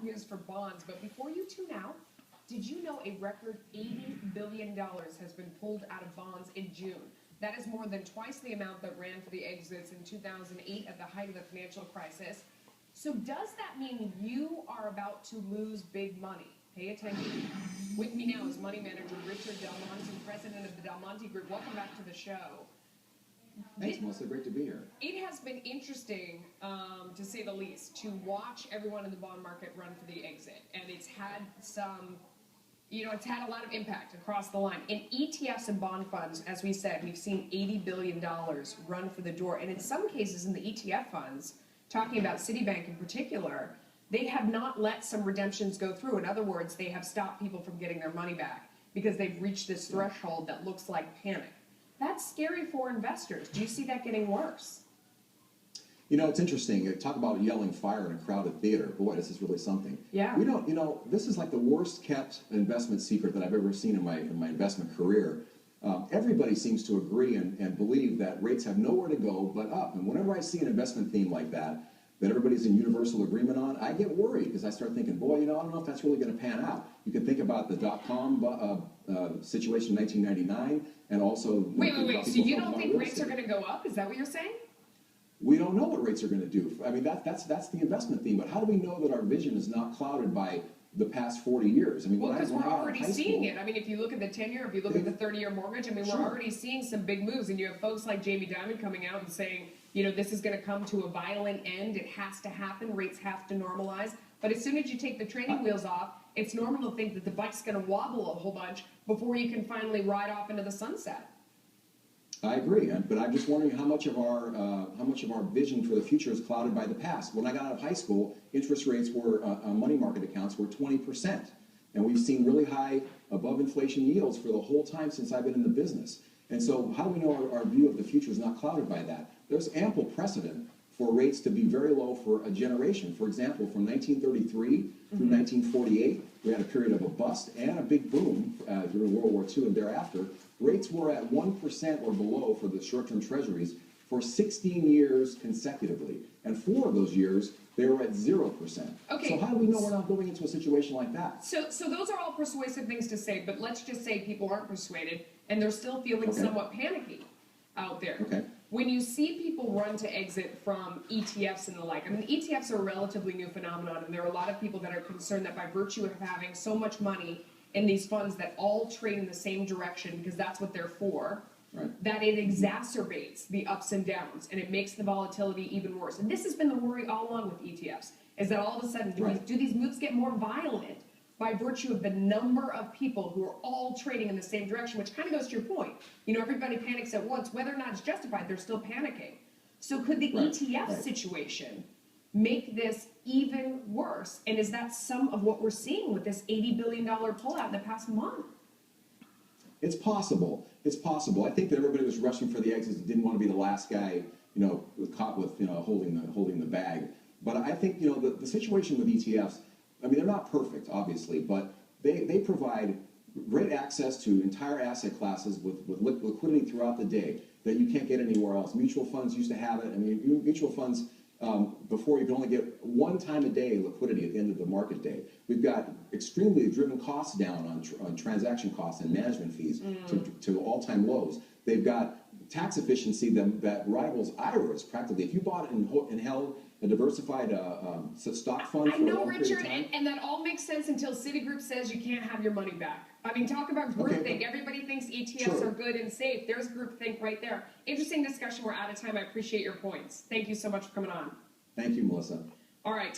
news for bonds, but before you tune out, did you know a record $80 billion has been pulled out of bonds in June? That is more than twice the amount that ran for the exits in 2008 at the height of the financial crisis. So does that mean you are about to lose big money? Pay attention. With me now is money manager Richard DelMonte, president of the DelMonte Group. Welcome back to the show. Thanks, Melissa. Great to be here. It has been interesting, to say the least, to watch everyone in the bond market run for the exit. And it's had some, it's had a lot of impact across the line. In ETFs and bond funds, as we said, we've seen $80 billion run for the door. And in some cases in the ETF funds, talking about Citibank in particular, they have not let some redemptions go through. In other words, they have stopped people from getting their money back because they've reached this threshold that looks like panic. That's scary for investors. Do you see that getting worse? It's interesting. Talk about yelling fire in a crowded theater. Boy, this is really something. Yeah. We don't, this is like the worst kept investment secret that I've ever seen in my investment career. Everybody seems to agree and believe that rates have nowhere to go but up. And whenever I see an investment theme like that everybody's in universal agreement on, I get worried because I start thinking, boy, I don't know if that's really going to pan out. You can think about the dot-com situation in 1999 and also... Wait. So you don't think rates are going to go up? Is that what you're saying? We don't know what rates are going to do. I mean, that's the investment theme. But how do we know that our vision is not clouded by the past 40 years? I mean, well, because we're already seeing it. I mean, if you look at the 10-year, if you look at the 30-year mortgage, I mean, we're already seeing some big moves. And you have folks like Jamie Dimon coming out and saying, this is going to come to a violent end. It has to happen. Rates have to normalize. But as soon as you take the training wheels off, it's normal to think that the bike's going to wobble a whole bunch before you can finally ride off into the sunset. I agree, but I'm just wondering how much of our vision for the future is clouded by the past. When I got out of high school, interest rates were on money market accounts were 20%, and we've seen really high above inflation yields for the whole time since I've been in the business. And so, how do we know our view of the future is not clouded by that? There's ample precedent for rates to be very low for a generation. For example, from 1933 through 1948, we had a period of a bust and a big boom during World War II and thereafter. Rates were at 1% or below for the short-term treasuries for 16 years consecutively. And 4 of those years, they were at 0%. Okay. So how do we know we're not going into a situation like that? So those are all persuasive things to say, but let's just say people aren't persuaded and they're still feeling somewhat panicky out there. Okay. When you see people run to exit from ETFs and the like, I mean, ETFs are a relatively new phenomenon, and there are a lot of people that are concerned that by virtue of having so much money in these funds that all trade in the same direction, because that's what they're for, that it exacerbates the ups and downs, and it makes the volatility even worse. And this has been the worry all along with ETFs, is that all of a sudden, do these moves get more violent by virtue of the number of people who are all trading in the same direction, which kind of goes to your point. Everybody panics at once. Whether or not it's justified, they're still panicking. So could the ETF situation make this even worse? And is that some of what we're seeing with this $80 billion pullout in the past month? It's possible. It's possible. I think that everybody was rushing for the exits and didn't want to be the last guy, caught with, holding the bag. But I think, the situation with ETFs, I mean, they're not perfect, obviously, but they provide great access to entire asset classes with liquidity throughout the day that you can't get anywhere else. Mutual funds used to have it. I mean, mutual funds, before you could only get one time a day liquidity at the end of the market day. We've got extremely driven costs down on transaction costs and management fees to all-time lows. They've got tax efficiency that rivals IRAs practically. If you bought and held a diversified stock fund for a long period of time. And that all makes sense until Citigroup says you can't have your money back. I mean, talk about groupthink. Everybody thinks ETFs are good and safe. There's groupthink right there. Interesting discussion. We're out of time. I appreciate your points. Thank you so much for coming on. Thank you, Melissa. All right.